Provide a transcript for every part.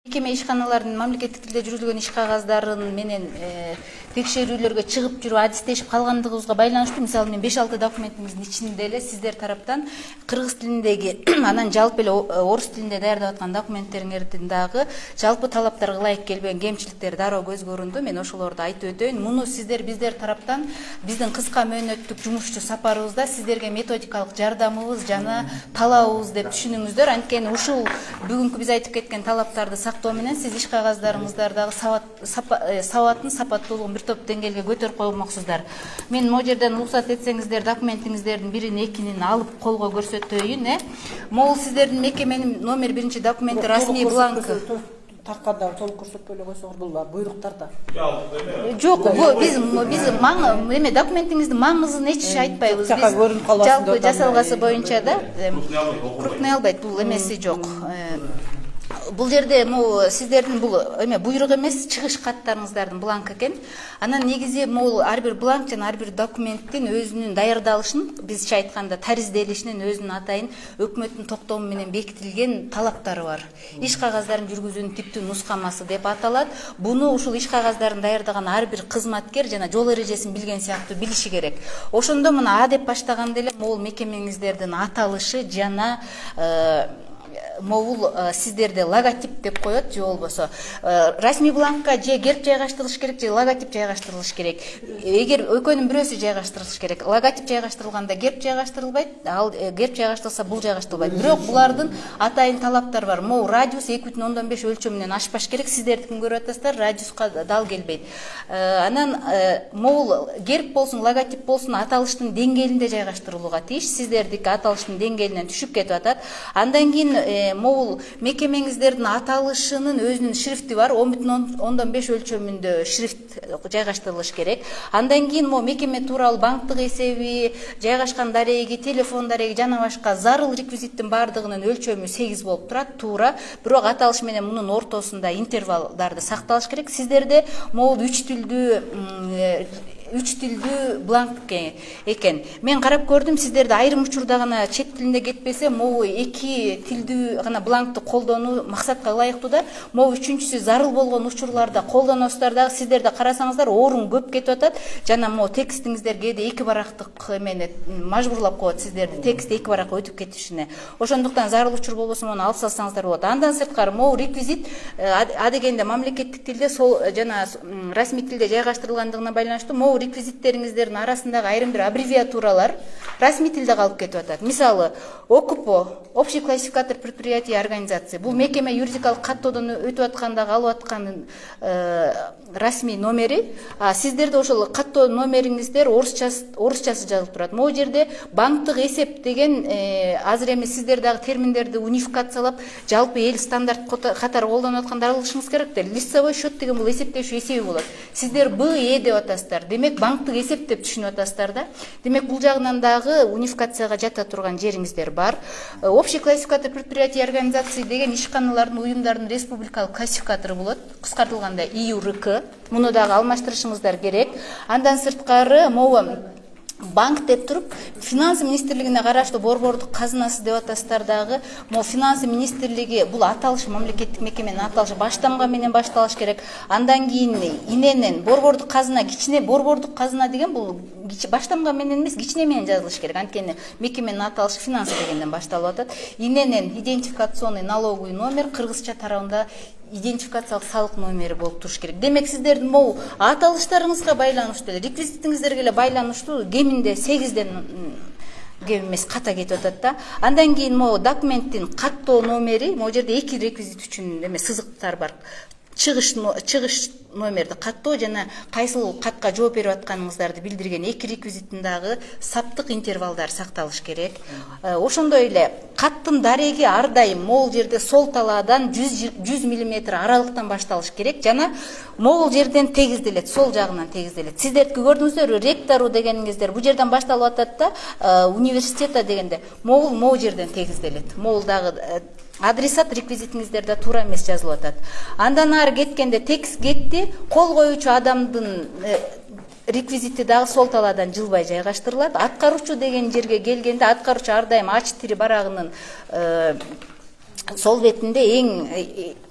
Мекеме ишканалардын мамлекеттик тилде жүргүзүлгөн иш кагаздарын менен текшерүүлөргө чыгып жүрүп адистешип калгандыгыбызга байланыштуу мисалы мен 5-6 документиңиздин ичинде эле сиздер тараптан кыргыз тилиндеги анан жалпы эле орус тилинде даярдап аткан документтериңердин дагы жалпы талаптарга ылайык келбеген кемчиликтери дароо көзгө көрүндү. Мен ошолорду айтып өтөйүн. Муну сиздер биздер тараптан биздин кыска мөөнөттүк жумушчу сапарыбызда сиздерге методикалык жардамыбыз жана талабыбыз деп түшүнүңүздөр. Анткени ушул бүгүнкү биз айтып кеткен талаптарды сактоо менен сиз иш кагаздарыңыздардагы сабатын сапаттуулугун бир топ деңгээлге көтөрүп коймоксуздар. Мен могу жерден уруксат этсеңиздер документиңиздердин бирин экинин алып колго көрсөтөйүн. Могул сиздердин мекеменин номер 1 документи расмий бланк. Тартканда толук көрсөтпөй эле койсоңуз бул буйруктарда. Жок, биз эме документиңиздин маңызын эч айтпайбыз. Биз жалпы жасалгасы боюнча да крупный албайт, бул эмеси жок. Бул жерде сиздердин бул эме буйрук эмес, чыгыш каттарыңыздардын бланк экен. Анан негизи могул ар бир бланк жана ар бир документтин өзүнүн даярдалышын, бизче айтканда таризделишинин өзүнүн атайын өкмөттүн токтому менен бекитилген талаптары бар. Иш кагаздарын жүргүзүүнүн типтүү нускамасы деп аталат. Буну ушул иш кагаздарын даярдаган ар бир кызматкер жана жол эрежесин билген сыяктуу билиши керек. Ошондо мына А деп баштаганда эле могул мекемеңиздердин аталышы жана могул сиздерде логотип деп коет, же болбосо расмий бланкка же герб жайгаштырылыш керек, же логотип жайгаштырылыш керек. Эгер экөөнүн бирөөсү жайгаштырылыш керек, логотип жайгаштырылганда герб жайгаштырылбайт, ал герб жайгаштырылса бул жайгаштырылбайт. Бирок булардын атайын талаптары бар. Могу радиус 2,5 өлчөмүнөн ашпаш керек. Сиздердикин көрүп атасыздар, радиуска дал келбейт. Анан могул герб болсун, логотип болсун аталыштын деңгээлинде жайгаштырылууга тийиш. Сиздердики аталыштын деңгээлинен түшүп кетип атат. Андан кийин могул мекемеңиздердин аталышынын өзүнүн шрифти бар, 10,5 өлчөмүндө шрифт жайгаштырылыш керек. Андан кийин могу мекеме тууралуу банктык эсеби, жайгашкан дареги, телефон дареги жана башка зарыл реквизиттин баардыгынын өлчөмү 8 болуп турат, туура. Бирок аталыш менен мунун ортосунда интервалдарды сакталыш керек. Сиздерде могул 3 тилдүү бланк экен. Мен карап көрдүм, сиздерде айрым учурда гана чет тилинде кетпесе, могу 2 тилдүү гана бланкты колдонуу максатка ылайыктуу да. Могу үчүнчүсү зарыл болгон учурларда колдоносуздар дагы. Сиздерде карасаңыздар орун көп кетип атат. Жана могу текстиңиздер кээде 2 барактык эмени мажбурлап коет сиздерди текст 2 баракка өтүп кетишине. Ошондуктан зарыл учур болбосо муну алып салсаңыздар болот. Андан сырткары могу реквизит а дегенде мамлекеттик тилде сол жана расмий тилде жайгаштырылгандыгына байланыштуу могу реквизиттериңиздердин арасындагы айрым бир аббревиатуралар расмий тилде калып кетип атат. Мисалы, ОКПО, общий классификатор предприятий и организаций. Бул мекеме юридикалык каттоодон өтүп аткандагы алып аткан расмий номери. Сиздерде ошол каттоо номериңиздер орусчасы жазылып турат. Могу жерде банктык эсеп деген азыр эми сиздер дагы терминдерди унификациялап, жалпы эл стандарт катары колдонуп аткандар алышыңыз керек да. Лицевой счет деген бул эсептешүү эсеби болот. Сиздер БЭ деп атасыздар. Демек банктык эсеп деп түшүнүп атасыздар да. Демек бул жагынан дагы унификацияга жата турган жериңиздер бар. Общий классификатор предприятий и организаций деген ишканалардын, уюмдардын республикалык классификатору болот. Кыскартылганда ИЮРК. Муну дагы алмаштырышыңыздар керек. Андан сырткары могу банк деп туруп, финансы министрлигине караштуу борбордук казынасы деп атасыздар дагы. Могу финансы министрлиги бул аталыш мамлекеттик мекеменин аталышы баштамга менен башталыш керек. Андан кийин иненен борбордук казына, кичине борбордук казына деген бул баштамга менен эмес, кичине менен жазылыш керек. Анткени мекеменин аталышы финансы дегенден башталып атат. Иненен идентификационный налоговый номер, кыргызча тарабында идентификациялык салык номери болуп туруш керек. Демек сиздердин могу аталыштарыңызга байланыштуу, реквизитиңиздерге эле байланыштуу кеминде 8ден кем эмес ката кетип атат да. Андан кийин могу документтин каттоо номери, могу жерде 2 реквизит үчүн эме сызыктар бар. Чыгыш номерди каттоо жана кайсыл катка жооп берип атканыңыздарды билдирген 2 реквизиттин дагы саптык интервалдары сакталыш керек. Ошондой эле каттын дареги ар дайым могул жерде сол талаадан 100 мм аралыктан башталыш керек жана могул жерден тегизделет, сол жагынан тегизделет. Сиздердики көрдүңүздөр, ректору дегениңиздер бул жерден башталып атат да, университета дегенде могул жерден тегизделет. Могул дагы адресат реквизитиңиздерде туура эмес жазылып атат. Андан ары кеткенде текст кетти, кол коюучу адамдын реквизити дагы сол талаадан жылбай жайгаштырылат. Аткаруучу деген жерге келгенде аткаруучу ар дайым А4 барагынын сол бетинде эң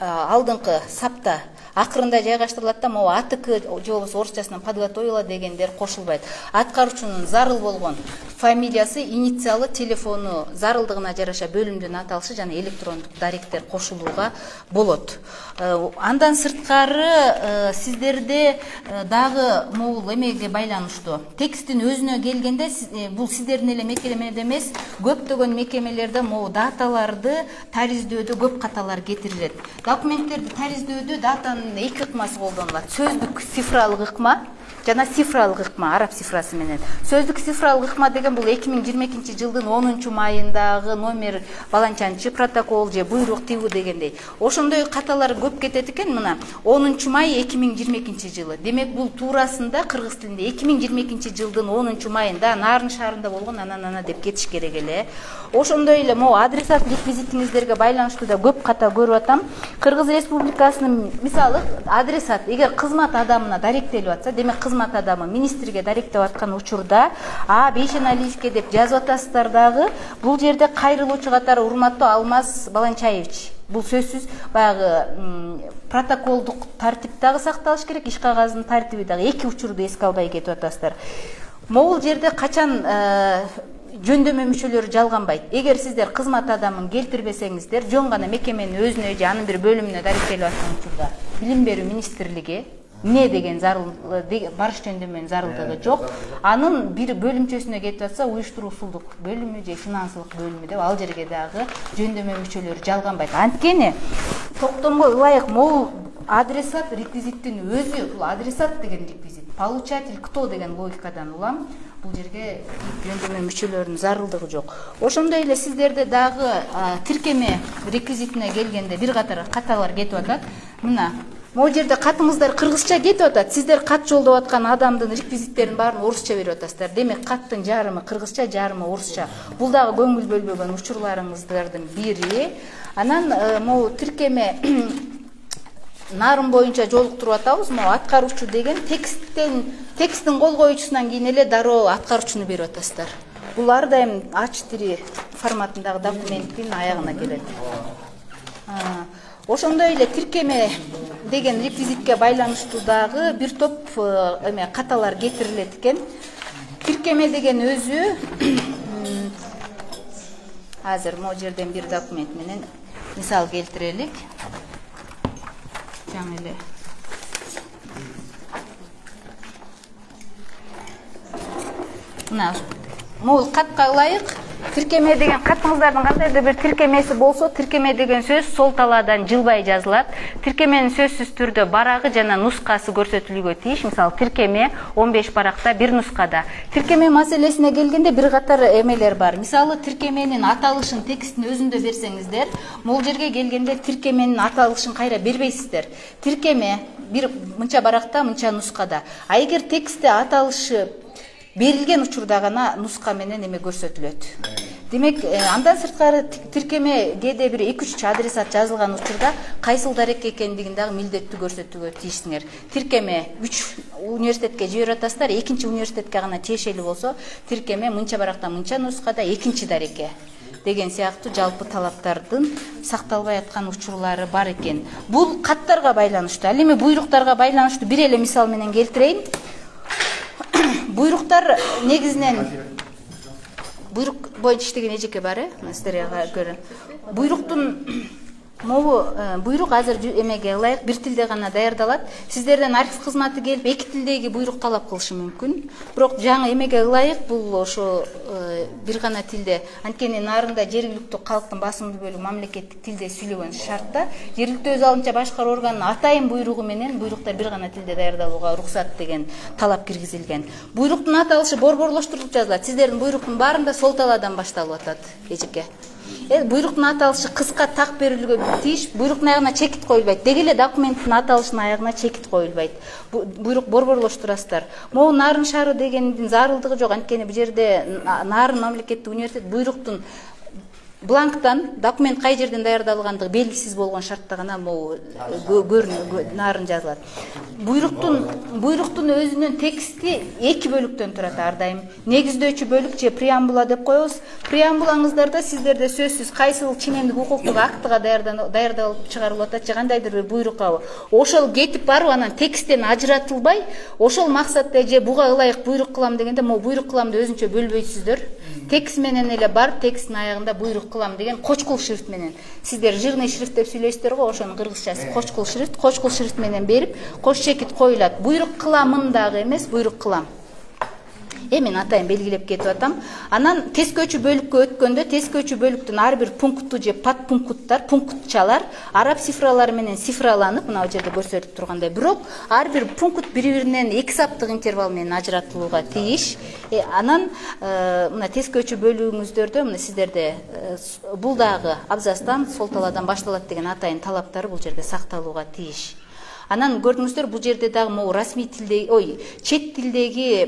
алдыңкы сапта акырында жайгаштырылат да, могу АТК же болбосо орусчасынан подготовила дегендер кошулбайт. Аткаруучунун зарыл болгон фамилиясы, инициалы, телефону зарылдыгына жараша бөлүмдүн аталышы жана электрондук даректер кошулууга болот. Андан сырткары сиздерде дагы могул эмеге байланыштуу текстин өзүнө келгенде бул сиздердин эле мекемеде эмес, көптөгөн мекемелерде могу даталарды тариздөөдө көп каталар кетирилет. Документтерди тариздөөдө датанын эки ыкмасы колдонулат. Сөздүк цифралык ыкма жана цифралык ыкма, араб цифрасы менен. Сөздүк цифралык ыкма деген бул 2022 жылдын 10 майындагы номер баланчанчы протокол же буйрук тигүү дегендей. Ошондой каталар көп кетет экен. Мына 10 май 2022 жылы. Демек бул туурасында кыргыз тилинде 2022 жылдын 10 майында Нарын шаарында болгон анан деп кетиш керек эле. Ошондой эле могу адресат реквизитиңиздерге байланыштуу да көп ката көрүп атам. Кыргыз Республикасынын мисалы адресат эгер кызмат адамына даректелип атса, демек кызмат адамы министрге даректеп аткан учурда Бейшеналиевке деп жазып атасыздар дагы. Бул жерде кайрылуучу катары урматтуу Алмаз Баланчаевич. Бул сөзсүз баягы протоколдук тартип дагы сакталыш керек, иш кагазынын тартиби дагы эки учурду эске албай кетип атасыздар. Могул жерде качан жөндөмө мүчөлөрү жалганбайт. Эгер сиздер кызмат адамын келтирбесеңиздер, жөн гана мекеменин өзүнө же анын бир бөлүмүнө даректелип аткан учурда Билим берүү министрлиги эмне деген зарыл барыш жөндөмөнүн зарылдыгы жок. Анын бир бөлүмчөсүнө кетип атса, уюштуруусулдук бөлүмү же финансылык бөлүмү деп ал жерге дагы жөндөмө мүчөлөрү жалганбайт. Анткени токтомго ылайык могул адресат реквизиттин өзү, бул адресат деген реквизит, получатель кто деген логикадан улам. Бул жерге жөндөмө мүчөлөрүнүн зарылдыгы жок. Ошондой эле сиздерде дагы тиркеме реквизитине келгенде бир катар каталар кетип атат. Мына могу жерде катыңыздар кыргызча кетип атат. Сиздер кат жолдоп аткан адамдын реквизиттерин баарын орусча берип атасыздар. Демек каттын жарымы кыргызча, жарымы орусча. Бул дагы көңүл бөлбөгөн учурларыңыздардын бири. Анан могу тиркеме Нарын боюнча жолуктуруп атабыз. Могу аткаруучу деген тексттин кол коюучусунан кийин эле дароо аткаруучуну берип атасыздар. Бул ар дайым A4 форматындагы документтин аягына келет. Ошондой эле тиркеме деген реквизитке байланыштуу дагы бир топ каталар кетирилет экен. Тиркеме деген өзү азыр могу жерден бир документ менен мисал келтирелик. Жаңы эле мына могул катка ылайык тиркеме деген катыңыздардын кандайдыр бир тиркемеси болсо, тиркеме деген сөз сол талаадан жылбай жазылат. Тиркеменин сөзсүз түрдө барагы жана нускасы көрсөтүлүүгө тийиш. Мисалы тиркеме 15 баракта бир нускада. Тиркеме маселесине келгенде бир катар эмелер бар. Мисалы тиркеменин аталышын текстин өзүндө берсеңиздер, могул жерге келгенде тиркеменин аталышын кайра бербейсиздер. Тиркеме бир мынча баракта, мынча нускада. А эгер текстте аталышы берилген учурда гана нуска менен эме көрсөтүлөт. Демек, андан сырткары тиркеме кээде бир 2-3 адресат жазылган учурда кайсыл дарек экендигин дагы милдеттүү көрсөтүүгө тийишсиңер. Тиркеме 3 университетке жиберип атасыздар, 2-чи университетке гана тиешелүү болсо, тиркеме мынча баракта, мынча нускада 2-чи дарекке деген сыяктуу жалпы талаптардын сакталбай аткан учурлары бар экен. Бул каттарга байланыштуу. Ал эми буйруктарга байланыштуу бир эле мисал менен келтирейин. Буйруктар негизинен буйрук боюнча иштеген эжеке бар, сиздерге көрүн. Буйруктун могу буйрук азыр эмеге ылайык бир тилде гана даярдалат. Сиздерден архив кызматы келип эки тилдеги буйрук талап кылышы мүмкүн. Бирок жаңы эмеге ылайык бул ошо бир гана тилде. Анткени Нарында жергиликтүү калктын басымдуу бөлүгү мамлекеттик тилде сүйлөгөн шартта жергиликтүү өз алынча башкаруу органынын атайын буйругу менен буйруктар бир гана тилде даярдалууга уруксат деген талап киргизилген. Буйруктун аталышы борборлоштурулуп жазылат. Сиздердин буйруктун баарында сол талаадан башталып атат, эжеке. Буйруктун аталышы кыска так берилүүгө тийиш, буйруктун аягына чекит коюлбайт. Деги эле документтин аталышынын аягына чекит коюлбайт. Буйрук борборлоштурасыздар. Могу Нарын шаары дегендин зарылдыгы жок. Анткени бул жерде Нарын мамлекеттик университет буйруктун бланктан документ кай жерден даярдалгандыгы белгисиз болгон шартта гана могу нарын жазылат. Буйруктун өзүнүн тексти 2 бөлүктөн турат ар дайым. Негиздөөчү бөлүк же преамбула деп коебуз. Преамбулаңыздарда сиздерде сөзсүз кайсыл ченемдик укуктук актыга даярдалып чыгарылып атат же кандайдыр бир буйрукка ошол кетип барып анан тексттен ажыратылбай, ошол максатта же буга ылайык буйрук кылам дегенде могу буйрук кыламды өзүнчө бөлбөйсүздөр. Текст менен эле барып тексттин аягында буйрук кылам деген кочкул шрифт менен. Сиздер жирный шрифт деп сүйлөйсүздөр го, ошонун кыргызчасы кочкул шрифт менен берип, кош чекит коюлат. Буйрук кыламын дагы эмес, буйрук кылам. Мен атайын белгилеп кетип атам. Анан тескөөчү бөлүккө өткөндө тескөөчү бөлүктүн ар бир пункту же подпункттар, пунктчалар араб цифралары менен цифраланып, мына жерде көрсөтүлүп тургандай, бирок ар бир пункт бири-биринен 2 саптык интервал менен ажыратылууга тийиш. Анан мына тескөөчү бөлүгүңүздөрдө мына сиздерде бул дагы абзацтан сол талаадан башталат деген атайын талаптары бул жерде сакталууга тийиш. Анан көрдүңүздөр, бул жерде дагы могу расмий тилдеги, чет тилдеги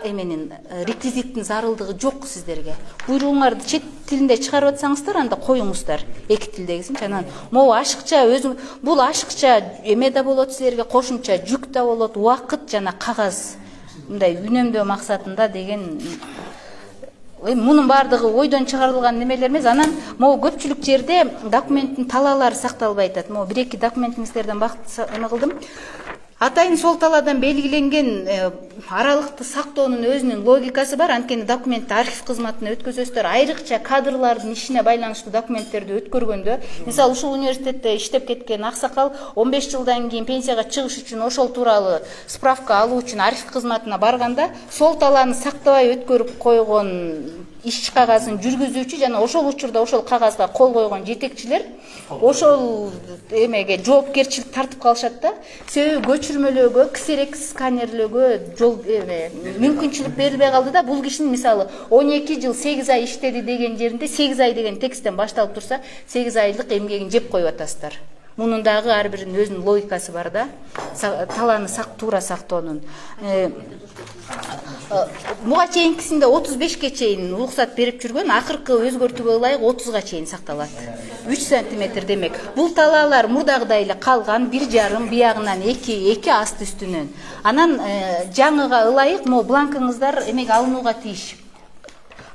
эменин реквизиттин зарылдыгы жок сиздерге. Буйругуңарды чет тилинде чыгарып атсаңыздар, анда коюңуздар 2 тилдегисин. Анан могу ашыкча бул ашыкча эме да болот силерге, кошумча жүк да болот, убакыт жана кагаз мындай үнөмдөө максатында деген. Мунун бардыгы ойдон чыгарылган немелер эмес. Анан могу көпчүлүк жерде документтин талаалары сакталбай атат. Могу 1-2 документиңиздерден бакыт эме кылдым. Атайын сол талаадан белгиленген аралыкты сактоонун өзүнүн логикасы бар. Анткени документти архив кызматына өткөзөсүздөр. Айрыкча кадрлардын ишине байланыштуу документтерди өткөргөндө, мисалы ушул университетте иштеп кеткен аксакал 15 жылдан кийин пенсияга чыгыш үчүн ошол тууралуу справка алуу үчүн архив кызматына барганда, сол талааны сактабай өткөрүп койгон иш кагазын жүргүзүүчү жана ошол учурда ошол кагазга кол койгон жетекчилер ошол эмеге жоопкерчилик тартып калышат да. Себеби көчүрмөлөөгө, ксерек сканерлөөгө жол мүмкүнчүлүк берилбей калды да. Бул кишинин мисалы 12 жыл 8 ай иштеди деген жеринде 8 ай деген тексттен башталып турса, 8 айлык эмгегин жеп коюп атасыздар. Мунун дагы ар биринин өзүнүн логикасы бар да. Талааны туура сактоонун. Буга чейинкисинде 35ке чейин уруксат берип жүргөн, акыркы өзгөртүүгө ылайык 30га чейин сакталат. 3 сантиметр демек. Бул талаалар мурдагыдай эле калган, 1,5 биягынан 2 асты үстүнөн. Анан жаңыга ылайык могу бланкыңыздар эмеге алынууга тийиш.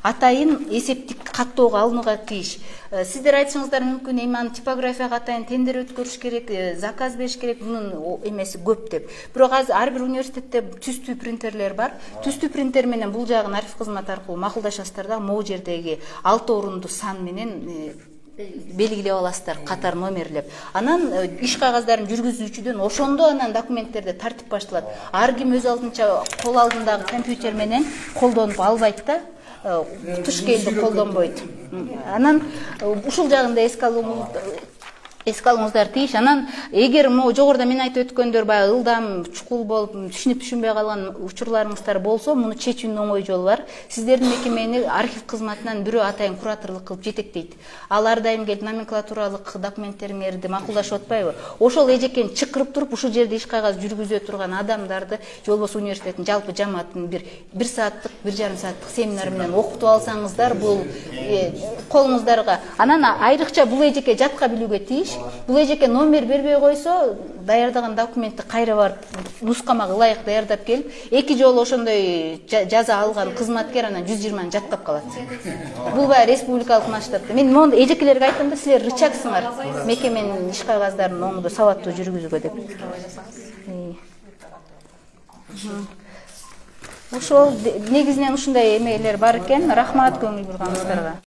Атайын эсептик каттоого алынууга тийиш. Сиздер айтсаңыздар мүмкүн, эми типографияга атайын тендер өткөрүш керек, заказ бериш керек, мунун эмеси көп деп. Бирок азыр ар бир университетте түстүү принтерлер бар. Түстүү принтер менен бул жагын архив кызматы аркылуу макулдашасыздар да, могу жердеги 6 орунду сан менен белгилеп аласыздар, катар номерлеп. Анан иш кагаздарын жүргүзүүчүдөн ошондо анан документтерде тартип башталат. Ар ким өз алдынча кол алдындагы компьютер менен колдонуп албайт да. Тушкелди колдонбойт. Анан ушул жагында эске алууңуздар тийиш. Анан эгер могу жогоруда мен айтып өткөндөр баягы ылдам чукул болуп түшүнбөй калган учурларыңыздар болсо, муну чечүүнүн оңой жолу бар. Сиздердин мекемени архив кызматынан бирөө атайын кураторлук кылып жетектейт. Ал ар дайым келип номенклатуралык документтериңерди макулдашып атпайбы? Ошол эжекени чыкырып туруп ушул жерде иш кагаз жүргүзө турган адамдарды, же болбосо университеттин жалпы жамаатын 1 сааттык, 1,5 сааттык семинар менен окутуп алсаңыздар, бул колуңуздарга. Анан айрыкча бул эжекке жатка билүүгө тийиш. Бул эжекке номер бербей койсо, даярдаган документти кайра барып нускамага ылайык даярдап келип, 2 жолу ошондой жаза алган кызматкер анан 120 жаттап калат. Бул баягы республикалык масштабта. Мен мону эжекелерге айттым да, силер рычагсыңар мекеменин иш кагаздарын оңдо сабаттуу жүргүзүүгө деп. Ошол негизинен ушундай эмелер бар экен. Рахмат көңүл бурганыңыздарга.